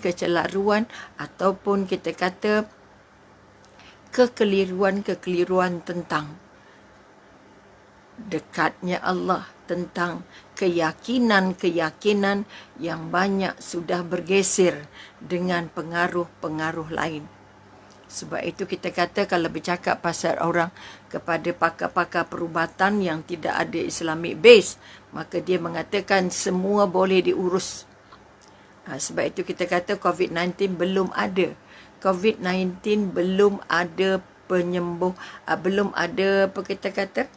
kecelaruan ataupun kita kata kekeliruan tentang dekatnya Allah, tentang keyakinan yang banyak sudah bergeser dengan pengaruh-pengaruh lain. Sebab itu kita kata kalau bercakap pasal orang kepada pakar-pakar perubatan yang tidak ada Islamic base, maka dia mengatakan semua boleh diurus. Sebab itu kita kata COVID-19 belum ada. COVID-19 belum ada penyembuh, belum ada apa kita kata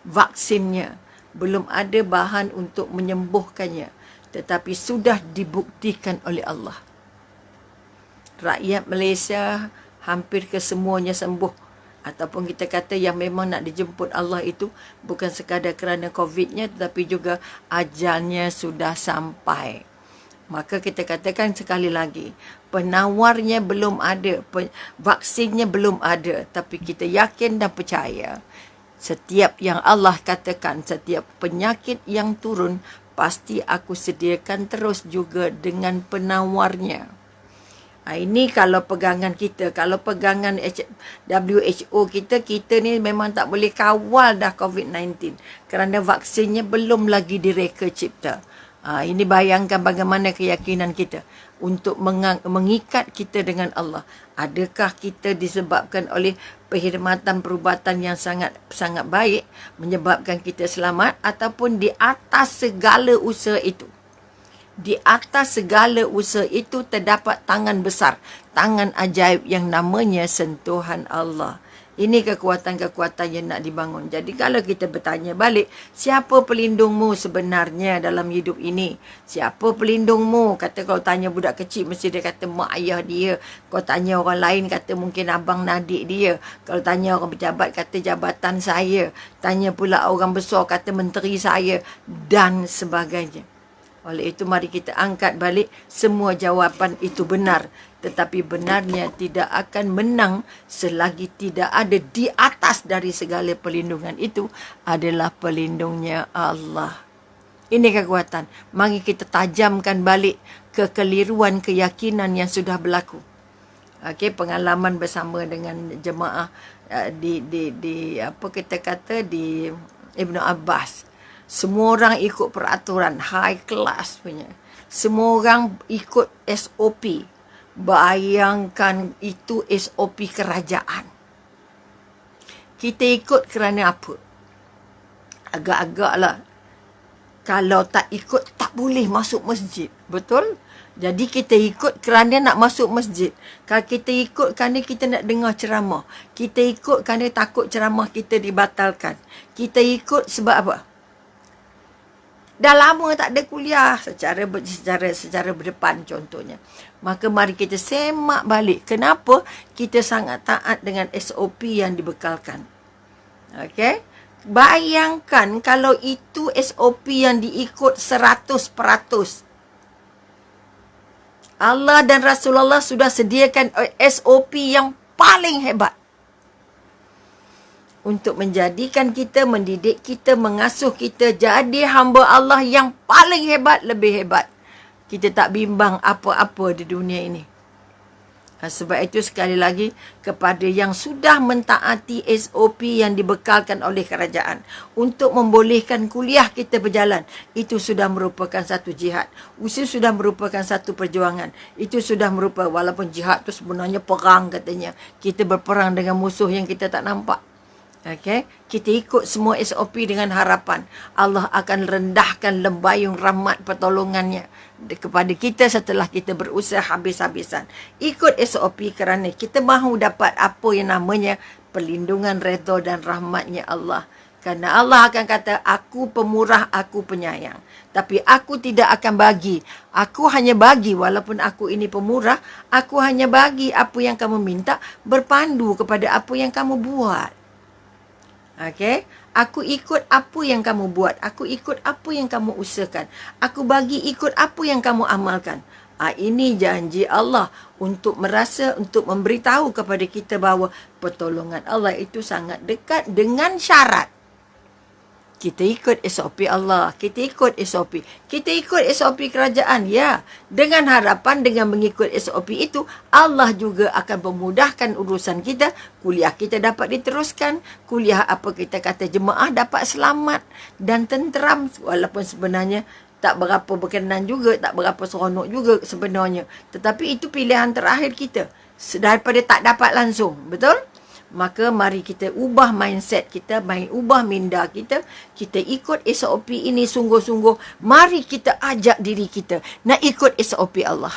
vaksinnya, belum ada bahan untuk menyembuhkannya, tetapi sudah dibuktikan oleh Allah. Rakyat Malaysia hampir kesemuanya sembuh, ataupun kita kata yang memang nak dijemput Allah itu bukan sekadar kerana COVID-nya, tetapi juga ajalnya sudah sampai. Maka kita katakan sekali lagi, penawarnya belum ada, vaksinnya belum ada, tapi kita yakin dan percaya setiap yang Allah katakan, setiap penyakit yang turun, pasti aku sediakan terus juga dengan penawarnya. Ini kalau pegangan kita, kalau pegangan WHO kita ni memang tak boleh kawal dah COVID-19 kerana vaksinnya belum lagi direka cipta. Ini bayangkan bagaimana keyakinan kita untuk mengikat kita dengan Allah. Adakah kita disebabkan oleh perkhidmatan perubatan yang sangat baik menyebabkan kita selamat, ataupun di atas segala usaha itu, di atas segala usaha itu terdapat tangan besar, tangan ajaib yang namanya sentuhan Allah. Ini kekuatan-kekuatan yang nak dibangun. Jadi kalau kita bertanya balik, siapa pelindungmu sebenarnya dalam hidup ini? Siapa pelindungmu? Kata kalau tanya budak kecil, mesti dia kata mak ayah dia. Kalau tanya orang lain, kata mungkin abang adik dia. Kalau tanya orang pejabat, kata jabatan saya. Tanya pula orang besar, kata menteri saya. Dan sebagainya. Oleh itu mari kita angkat balik, semua jawapan itu benar. Tetapi benarnya tidak akan menang selagi tidak ada di atas dari segala perlindungan itu adalah pelindungnya Allah. Ini kekuatan. Mari kita tajamkan balik kekeliruan keyakinan yang sudah berlaku. Okey, pengalaman bersama dengan jemaah di apa kita kata di Ibn Abbas. Semua orang ikut peraturan high class punya. Semua orang ikut SOP. Bayangkan itu SOP kerajaan. Kita ikut kerana apa? Agak-agaklah. Kalau tak ikut, tak boleh masuk masjid. Betul? Jadi kita ikut kerana nak masuk masjid. Kalau kita ikut kerana kita nak dengar ceramah. Kita ikut kerana takut ceramah kita dibatalkan. Kita ikut sebab apa? Dah lama tak ada kuliah secara berdepan contohnya. Maka mari kita semak balik. Kenapa kita sangat taat dengan SOP yang dibekalkan. Okey? Bayangkan kalau itu SOP yang diikut 100%. Allah dan Rasulullah sudah sediakan SOP yang paling hebat. Untuk menjadikan kita, mendidik kita, mengasuh kita jadi hamba Allah yang paling hebat, lebih hebat. Kita tak bimbang apa-apa di dunia ini. Sebab itu sekali lagi, kepada yang sudah mentaati SOP yang dibekalkan oleh kerajaan untuk membolehkan kuliah kita berjalan, itu sudah merupakan satu jihad. Itu sudah merupakan satu perjuangan. Itu sudah merupakan, walaupun jihad itu sebenarnya perang katanya. Kita berperang dengan musuh yang kita tak nampak. Okay? Kita ikut semua SOP dengan harapan Allah akan rendahkan lembayung rahmat pertolongannya kepada kita setelah kita berusaha habis-habisan. Ikut SOP kerana kita mahu dapat apa yang namanya perlindungan, redha dan rahmatnya Allah. Kerana Allah akan kata, aku pemurah, aku penyayang. Tapi aku tidak akan bagi. Aku hanya bagi, walaupun aku ini pemurah, aku hanya bagi apa yang kamu minta berpandu kepada apa yang kamu buat. Okay? Aku ikut apa yang kamu buat. Aku ikut apa yang kamu usahakan. Aku bagi ikut apa yang kamu amalkan. Ini janji Allah untuk memberitahu kepada kita bahawa pertolongan Allah itu sangat dekat dengan syarat. Kita ikut SOP Allah. Kita ikut SOP. Kita ikut SOP kerajaan. Ya. Dengan harapan dengan mengikut SOP itu, Allah juga akan memudahkan urusan kita. Kuliah kita dapat diteruskan. Kuliah apa kita kata jemaah dapat selamat dan tenteram. Walaupun sebenarnya tak berapa berkenan juga, tak berapa seronok juga sebenarnya. Tetapi itu pilihan terakhir kita. Daripada tak dapat langsung. Betul? Maka mari kita ubah mindset kita, ubah minda kita. Kita ikut SOP ini sungguh-sungguh. Mari kita ajak diri kita nak ikut SOP Allah.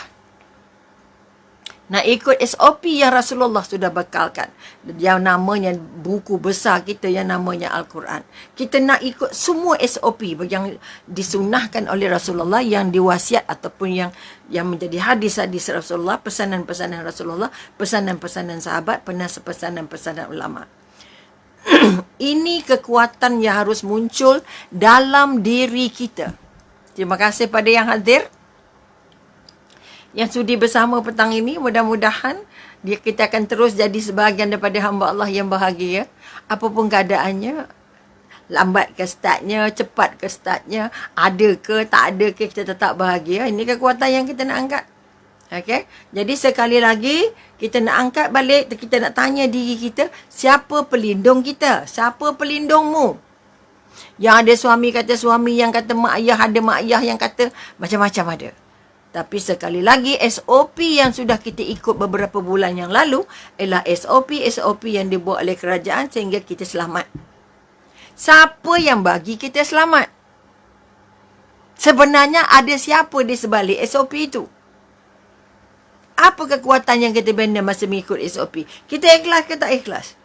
Nak ikut SOP yang Rasulullah sudah bekalkan. Yang namanya buku besar kita yang namanya Al-Quran. Kita nak ikut semua SOP yang disunahkan oleh Rasulullah, yang diwasiat ataupun yang menjadi hadis-hadis Rasulullah, pesanan-pesanan Rasulullah, pesanan-pesanan sahabat, pesanan-pesanan ulama. Ini kekuatan yang harus muncul dalam diri kita. Terima kasih pada yang hadir, yang sudi bersama petang ini. Mudah-mudahan kita akan terus jadi sebahagian daripada hamba Allah yang bahagia. Apapun keadaannya, lambat ke startnya, cepat ke startnya, ada ke tak ada ke, kita tetap bahagia. Ini kekuatan yang kita nak angkat. Okay? Jadi sekali lagi, kita nak angkat balik, kita nak tanya diri kita, siapa pelindung kita? Siapa pelindungmu? Yang ada suami kata suami, yang kata mak ayah, ada mak ayah yang kata macam-macam ada. Tapi sekali lagi, SOP yang sudah kita ikut beberapa bulan yang lalu ialah SOP yang dibuat oleh kerajaan sehingga kita selamat. Siapa yang bagi kita selamat? Sebenarnya ada siapa di sebalik SOP itu? Apa kekuatan yang kita bina masa mengikut SOP? Kita ikhlas ke tak ikhlas?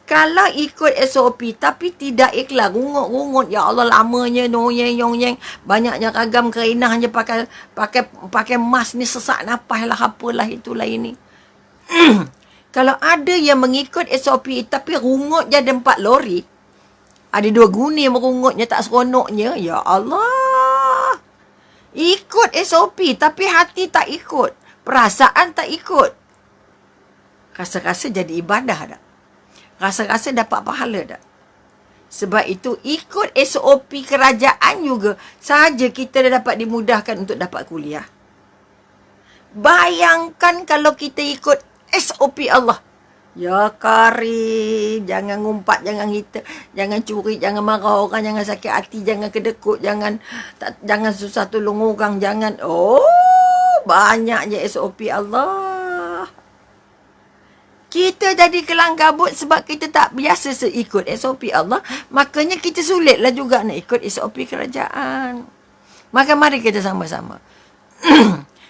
Kalau ikut SOP tapi tidak ikhlas, rungut-rungut, ya Allah lamanya noyeng-yong-yeng, banyaknya ragam kerinah hanya pakai mask ni, sesak nafas lah, apalah itulah ini. Kalau ada yang mengikut SOP tapi rungut je ada 4 lori, ada 2 guni merungutnya tak seronoknya, ya Allah. Ikut SOP tapi hati tak ikut, perasaan tak ikut. Rasa-rasa jadi ibadah tak? Rasa-rasa dapat pahala tak? Sebab itu ikut SOP kerajaan juga sahaja kita dah dapat dimudahkan untuk dapat kuliah. Bayangkan kalau kita ikut SOP Allah. Ya Karim, jangan ngumpat, jangan kita, jangan curi, jangan marah orang, jangan sakit hati, jangan kedekut, jangan susah tolong orang, jangan. Oh, banyaknya SOP Allah. Kita jadi kelang kabut sebab kita tak biasa ikut SOP Allah. Makanya kita sulitlah juga nak ikut SOP kerajaan. Maka mari kita sama-sama.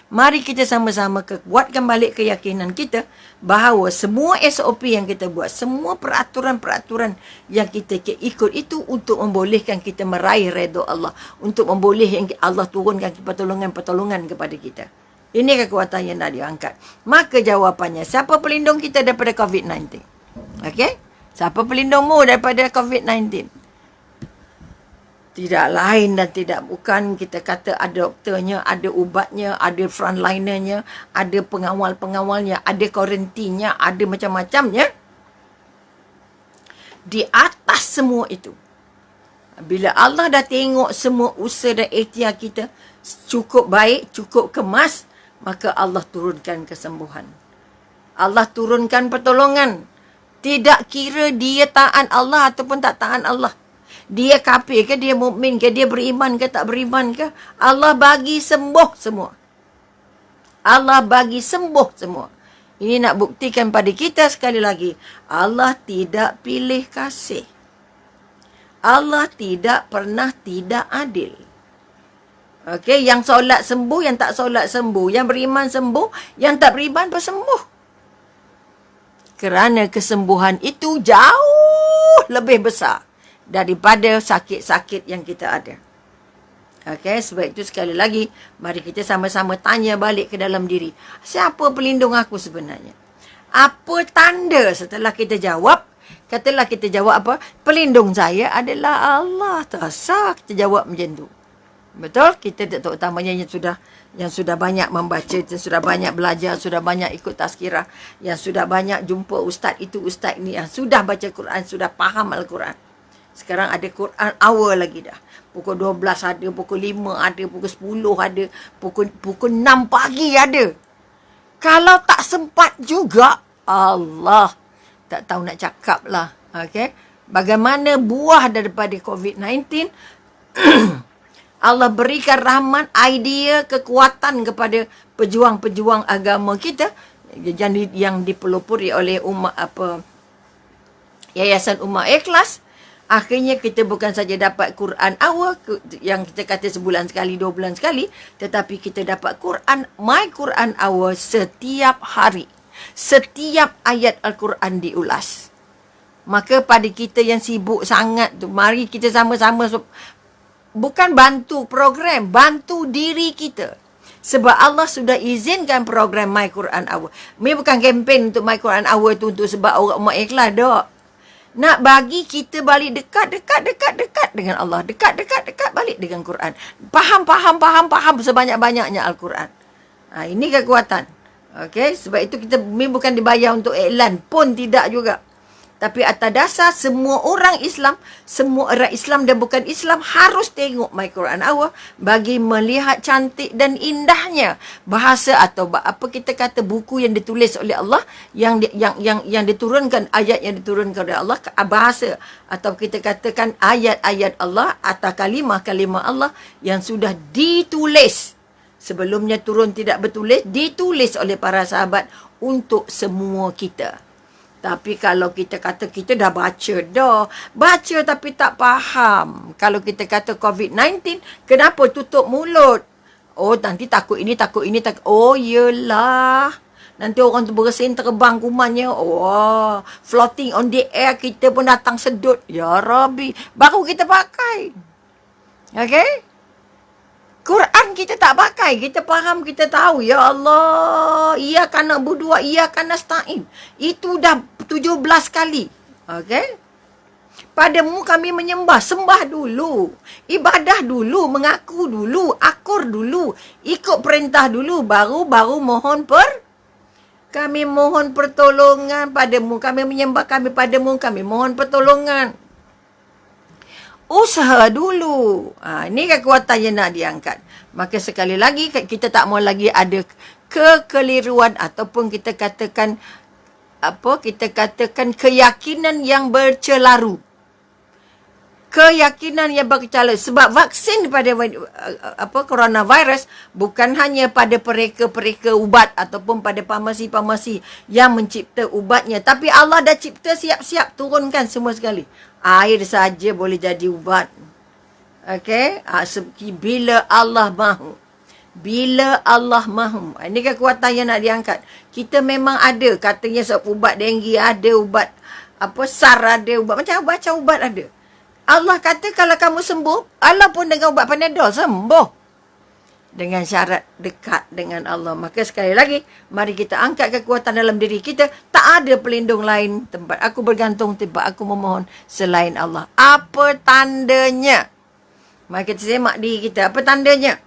Mari kita sama-sama kuatkan balik keyakinan kita bahawa semua SOP yang kita buat, semua peraturan-peraturan yang kita ikut itu untuk membolehkan kita meraih redha Allah. Untuk membolehkan Allah turunkan pertolongan-pertolongan kepada kita. Ini kekuatan yang nak diangkat. Maka jawapannya, siapa pelindung kita daripada COVID-19? Okey? Siapa pelindungmu daripada COVID-19? Tidak lain dan tidak bukan kita kata ada doktornya, ada ubatnya, ada frontlinernya, ada pengawal-pengawalnya, ada kuarantinnya, ada macam-macamnya. Di atas semua itu, bila Allah dah tengok semua usaha dan ikhtiar kita cukup baik, cukup kemas, maka Allah turunkan kesembuhan. Allah turunkan pertolongan. Tidak kira dia taat Allah ataupun tak taat Allah. Dia kafir ke, dia mukmin ke, dia beriman ke, tak beriman ke, Allah bagi sembuh semua. Allah bagi sembuh semua. Ini nak buktikan pada kita sekali lagi, Allah tidak pilih kasih. Allah tidak pernah tidak adil. Okey, yang solat sembuh, yang tak solat sembuh, yang beriman sembuh, yang tak beriman pun sembuh. Kerana kesembuhan itu jauh lebih besar daripada sakit-sakit yang kita ada. Okey, sebab itu sekali lagi, mari kita sama-sama tanya balik ke dalam diri. Siapa pelindung aku sebenarnya? Apa tanda setelah kita jawab? Katalah kita jawab apa? Pelindung saya adalah Allah. Tak sah kita jawab macam tu. Betul? Kita terutamanya yang sudah banyak membaca, yang sudah banyak belajar, sudah banyak ikut tazkirah, yang sudah banyak jumpa ustaz itu, ustaz ini, yang sudah baca Quran, sudah faham Al-Quran. Sekarang ada Quran hour lagi dah. Pukul 12 ada, pukul 5 ada, pukul 10 ada, pukul 6 pagi ada. Kalau tak sempat juga, Allah, tak tahu nak cakap lah. Okay? Bagaimana buah daripada COVID-19, Allah berikan rahmat, idea, kekuatan kepada pejuang-pejuang agama kita yang dipelopori oleh Yayasan Ummah Ikhlas. Akhirnya kita bukan saja dapat Quran awal yang kita kata sebulan sekali, 2 bulan sekali, tetapi kita dapat My Quran awal setiap hari. Setiap ayat Al-Quran diulas. Maka pada kita yang sibuk sangat tu, mari kita sama-sama bukan bantu program, bantu diri kita. Sebab Allah sudah izinkan program My Quran Hour. Ini bukan kempen untuk My Quran Hour tu untuk sebab orang umat ikhlas, tak. Nak bagi kita balik dekat dengan Allah. Dekat balik dengan Quran. Faham sebanyak-banyaknya Al-Quran. Ini kekuatan. Okay? Sebab itu kita bukan dibayar untuk iklan pun tidak juga. Tapi atas dasar semua orang Islam, semua orang Islam dan bukan Islam harus tengok My Quran Hour bagi melihat cantik dan indahnya bahasa atau apa kita kata buku yang ditulis oleh Allah, yang diturunkan, ayat yang diturunkan oleh Allah, bahasa atau kita katakan ayat-ayat Allah atau kalimah-kalimah Allah yang sudah ditulis. Sebelumnya turun tidak bertulis, ditulis oleh para sahabat untuk semua kita. Tapi kalau kita kata kita dah baca dah. Baca tapi tak faham. Kalau kita kata COVID-19, kenapa tutup mulut? Oh, nanti takut ini. Oh, yelah. Nanti orang tu bersin terbang kumannya. Oh, floating on the air, kita pun datang sedut. Ya Rabbi. Baru kita pakai. Okay? Quran kita tak pakai. Kita faham, kita tahu. Ya Allah. Iyyaka na'budu wa iyyaka nasta'in. Itu dah 17 kali. Okay? Padamu kami menyembah. Sembah dulu. Ibadah dulu. Mengaku dulu. Akur dulu. Ikut perintah dulu. Baru mohon kami mohon pertolongan padamu. Kami menyembah kami padamu. Kami mohon pertolongan. Usaha dulu. Ini kekuatan yang nak diangkat. Maka sekali lagi, kita tak mau lagi ada kekeliruan ataupun kita katakan keyakinan yang bercelaru. Keyakinan yang bercelaru. Sebab vaksin pada coronavirus bukan hanya pada pereka-pereka ubat ataupun pada farmasi-farmasi yang mencipta ubatnya. Tapi Allah dah cipta siap-siap turunkan semua sekali. Air saja boleh jadi ubat. Okay? Bila Allah mahu. Bila Allah mahu. Ini kekuatan yang nak diangkat. Kita memang ada. Katanya ubat denggi ada. Ubat SAR ada. Macam ubat ada. Allah kata kalau kamu sembuh, Allah pun dengan ubat Panadol sembuh. Dengan syarat dekat dengan Allah. Maka sekali lagi, mari kita angkat kekuatan dalam diri kita. Tak ada pelindung lain tempat aku bergantung, tempat aku memohon selain Allah. Apa tandanya? Mari kita semak diri kita. Apa tandanya?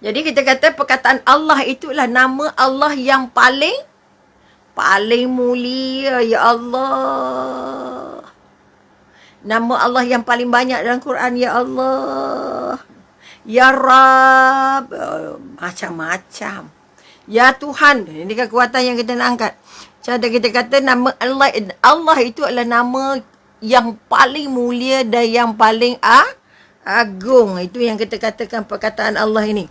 Jadi kita kata perkataan Allah itulah nama Allah yang paling mulia. Ya Allah. Nama Allah yang paling banyak dalam Quran. Ya Allah. Ya Rab. Macam-macam. Ya Tuhan. Ini kekuatan yang kita nak angkat. Cara kita kata nama Allah itu adalah nama yang paling mulia dan yang paling agung. Itu yang kita katakan perkataan Allah ini.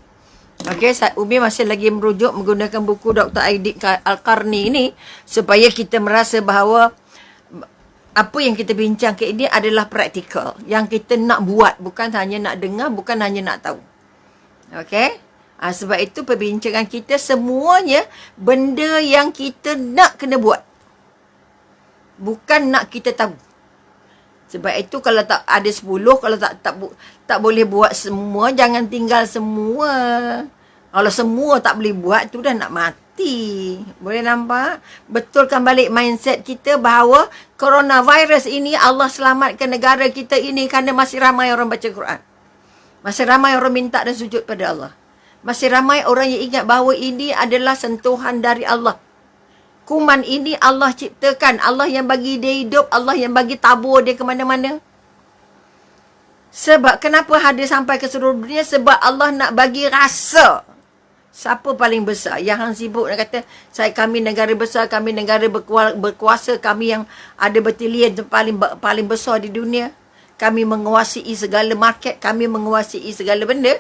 Okey, Umi masih lagi merujuk menggunakan buku Dr. Aidik Al-Qarni ini supaya kita merasa bahawa apa yang kita bincang ke ini adalah praktikal. Yang kita nak buat. Bukan hanya nak dengar, bukan hanya nak tahu. Okey? Sebab itu perbincangan kita semuanya benda yang kita nak kena buat. Bukan nak kita tahu. Sebab itu kalau tak ada 10, kalau tak boleh buat semua, jangan tinggal semua. Kalau semua tak boleh buat, tu dah nak mati. Boleh nampak? Betulkan balik mindset kita bahawa coronavirus ini Allah selamatkan negara kita ini kerana masih ramai orang baca Quran. Masih ramai orang minta dan sujud pada Allah. Masih ramai orang yang ingat bahawa ini adalah sentuhan dari Allah. Kuman ini Allah ciptakan. Allah yang bagi dia hidup. Allah yang bagi tabur dia ke mana-mana. Sebab kenapa hadir sampai ke seluruh dunia? Sebab Allah nak bagi rasa. Siapa paling besar? Yang hang sibuk nak kata, kami negara besar, kami negara berkuasa, kami yang ada bertilian paling besar di dunia. Kami menguasai segala market, kami menguasai segala benda.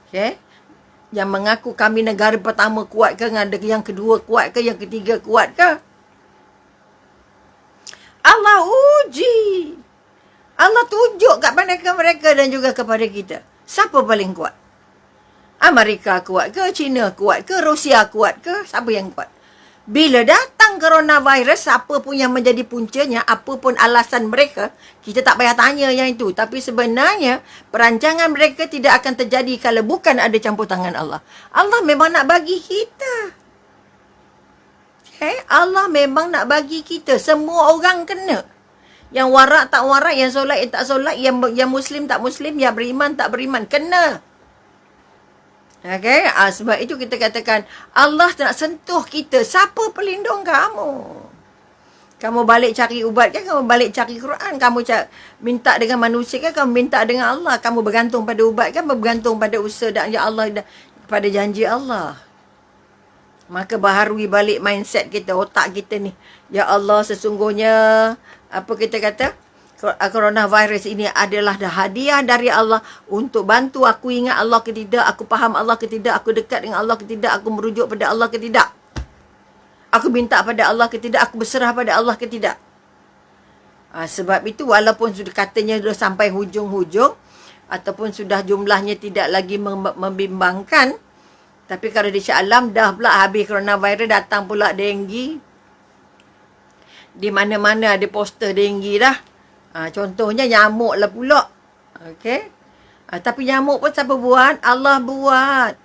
Okay? Yang mengaku kami negara pertama kuat ke, yang kedua kuat ke, yang ketiga kuat ke? Allah uji. Allah tunjuk kat mereka dan juga kepada kita. Siapa paling kuat? Amerika kuat ke? China kuat ke? Rusia kuat ke? Siapa yang kuat? Bila datang coronavirus, siapa pun yang menjadi puncanya, apa pun alasan mereka, kita tak payah tanya yang itu. Tapi sebenarnya, perancangan mereka tidak akan terjadi kalau bukan ada campur tangan Allah. Allah memang nak bagi kita. Okay? Allah memang nak bagi kita. Semua orang kena. Yang warak tak warak, yang solat tak solat, yang Muslim tak Muslim, yang beriman tak beriman. Kena. Okay? Sebab itu kita katakan, Allah nak sentuh kita. Siapa pelindung kamu? Kamu balik cari ubat kan? Kamu balik cari Quran? Kamu minta dengan manusia kan? Kamu minta dengan Allah? Kamu bergantung pada ubat kan? Bergantung pada usaha dan ya Allah, pada janji Allah. Maka baharui balik mindset kita, otak kita ni. Ya Allah, sesungguhnya, apa kita kata? Coronavirus ini adalah hadiah dari Allah untuk bantu aku ingat Allah ke tidak, aku faham Allah ke tidak, aku dekat dengan Allah ke tidak, aku merujuk pada Allah ke tidak. Aku minta pada Allah ke tidak, aku berserah pada Allah ke tidak. Sebab itu walaupun sudah katanya sudah sampai hujung-hujung, ataupun sudah jumlahnya tidak lagi membimbangkan, tapi kalau di Shah Alam dah pula habis coronavirus, datang pula denggi. Di mana-mana ada poster denggi dah. Contohnya nyamuk lah pula. Okay? Tapi nyamuk pun siapa buat? Allah buat.